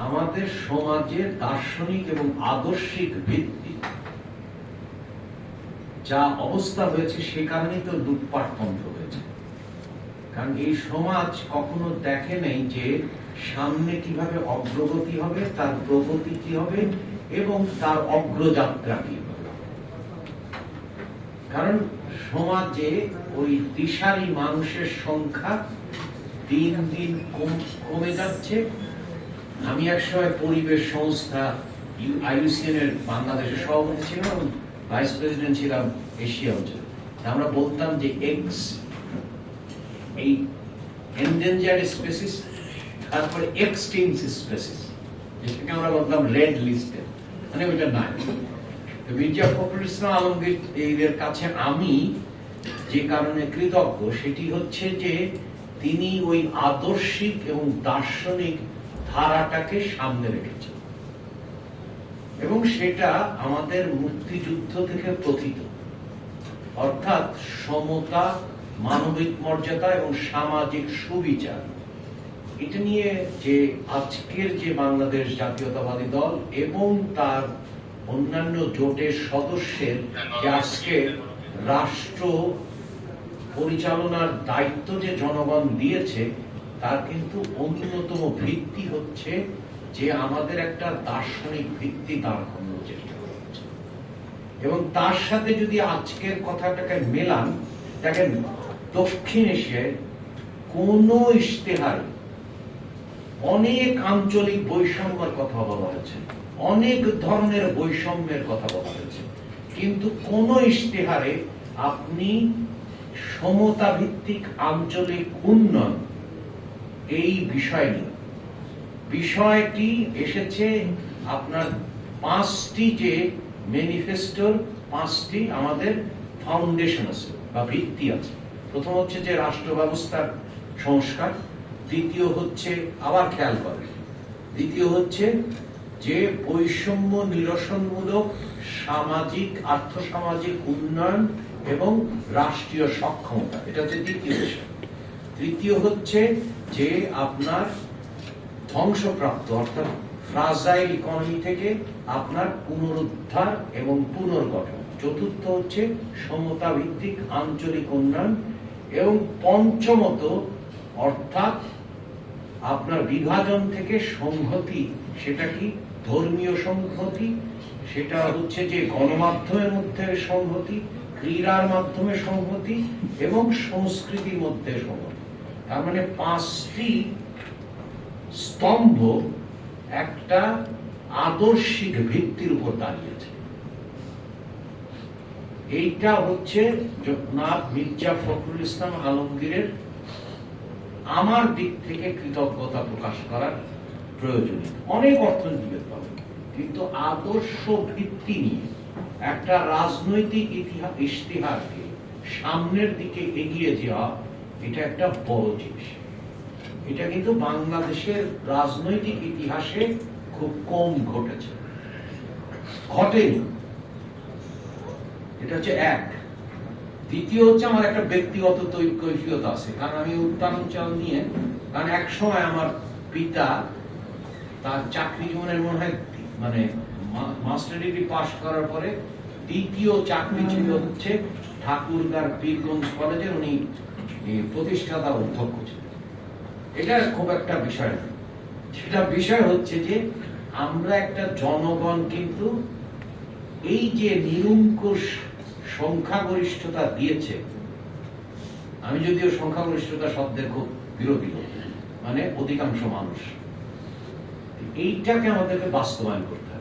আমাদের সমাজে দার্শনিক এবং আদর্শিক ভিত্তি যা অবস্থা হয়েছে সে কারণেই তো লুটপাট বন্ধ হয়েছে। কারণ এই সমাজ কখনো দেখে নেই যে সামনে কিভাবে অগ্রগতি হবে, তার প্রগতি কি হবে এবং তার অগ্রযাত্রা কি হবে। কারণ সমাজে ওই দিশারি মানুষের সংখ্যা দিন দিন কমে যাচ্ছে। আমি একসময় পরিবেশ সংস্থা IUCN এর বাংলাদেশের সভাপতি ছিলাম এবং ভাইস প্রেসিডেন্ট ছিলাম এশিয়া অঞ্চলে। আমরা বলতাম যে এই এন্ডেঞ্জার্ড স্পেসিস, তারপরে এক্সটিংক্ট স্পেসিস, যেটাকে আমরা বলতাম রেড লিস্টে, মানে ওইটা নাই। মির্জা ফখরুল ইসলাম আলমগীর এর কাছে আমি যে কারণে কৃতজ্ঞ সেটি হচ্ছে যে তিনি ওই আদর্শিক এবং দার্শনিক ধারাটাকে সামনে রেখেছেন এবং সেটা আমাদের মুক্তিযুদ্ধ থেকে প্রথিত, অর্থাৎ সমতা, মানবিক মর্যাদা এবং সামাজিক সুবিচার। এটা নিয়ে যে আজকের যে বাংলাদেশ জাতীয়তাবাদী দল এবং তার অন্যান্য জোটের সদস্যের যে আজকে রাষ্ট্র পরিচালনার দায়িত্ব যে জনগণ দিয়েছে, তার কিন্তু অন্যতম ভিত্তি হচ্ছে যে আমাদের একটা দার্শনিক ভিত্তি দাঁড় করানোর চেষ্টা করছে। এবং তার সাথে যদি আজকের কথাটাকে মেলান, দেখেন দক্ষিণ এশিয়ায় কোন ইশতেহার অনেক আঞ্চলিক বৈষম্যের কথা বলা হয়েছে, অনেক ধরনের বৈষম্যের কথা বলা হয়েছে, কিন্তু কোন ইশতেহারে আপনি সমতা ভিত্তিক আঞ্চলিক উন্নয়ন এই বিষয় নিয়ে বিষয়টি এসেছে আপনার পাঁচটি যে ম্যানিফেস্টোর, পাঁচটি আমাদের ফাউন্ডেশন আছে বা ভিত্তি আছে। প্রথম হচ্ছে যে রাষ্ট্র ব্যবস্থার সংস্কার, দ্বিতীয় হচ্ছে আবার খেয়াল করেন, দ্বিতীয় হচ্ছে যে বৈষম্য নিরসনমূলক সামাজিক আর্থসামাজিক উন্নয়ন এবং রাষ্ট্রীয় সক্ষমতা, এটা হচ্ছে দ্বিতীয় বিষয়। তৃতীয় হচ্ছে যে আপনার ধ্বংসপ্রাপ্ত অর্থাৎ ফ্রাজাইল ইকোনমি থেকে আপনার পুনরুদ্ধার এবং পুনর্গঠন। চতুর্থ হচ্ছে সমতা ভিত্তিক আঞ্চলিক উন্নয়ন এবং পঞ্চমত অর্থাৎ আপনার বিভাজন থেকে সংহতি। সেটা কি? ধর্মীয় সংহতি, সেটা হচ্ছে যে গণমাধ্যমের মধ্যে সংহতি, ক্রীড়ার মাধ্যমে সংহতি এবং সংস্কৃতির মধ্যে সংহতি। তার মানে পাঁচটি স্তম্ভ একটা আদর্শিক ভিত্তির উপর দাঁড়িয়েছে। এইটা হচ্ছে জনাব মির্জা ফখরুল ইসলাম আলমগীরের আমার দিক থেকে কৃতজ্ঞতা প্রকাশ করার প্রয়োজন। অনেক অর্থনীতিবিদ পাবেন, কিন্তু আদর্শ ভিত্তি নিয়ে একটা রাজনৈতিক ইশতেহারকে সামনের দিকে এগিয়ে যাওয়া, এটা একটা বড় জিনিস। এটা কিন্তু বাংলাদেশের রাজনৈতিক ইতিহাসে খুব কম ঘটেছে, ঘটেনি। এটা হচ্ছে এক। দ্বিতীয় হচ্ছে আমার একটা ব্যক্তিগত কৈফিয়ত আছে, কারণ আমি উত্তরাঞ্চল নিয়ে, কারণ এক সময় আমার পিতা তার চাকরি জীবনের মনে হয় মানে মাস্টার ডিগ্রি পাশ করার পরে দ্বিতীয় চাকরি ছিল হচ্ছে ঠাকুরগাঁর পীরগঞ্জ কলেজের, উনি প্রতিষ্ঠাতা অধ্যক্ষ ছিলেন। এটা খুব একটা বিষয় না, সেটা বিষয় হচ্ছে যে আমরা একটা জনগণ কিন্তু এই যে নিরঙ্কুশ সংখ্যাগরিষ্ঠতা দিয়েছে, আমি যদিও সংখ্যাগরিষ্ঠতা শব্দের খুব বিরোধী, মানে অধিকাংশ মানুষ, এইটাকে আমাদেরকে বাস্তবায়ন করতে হবে।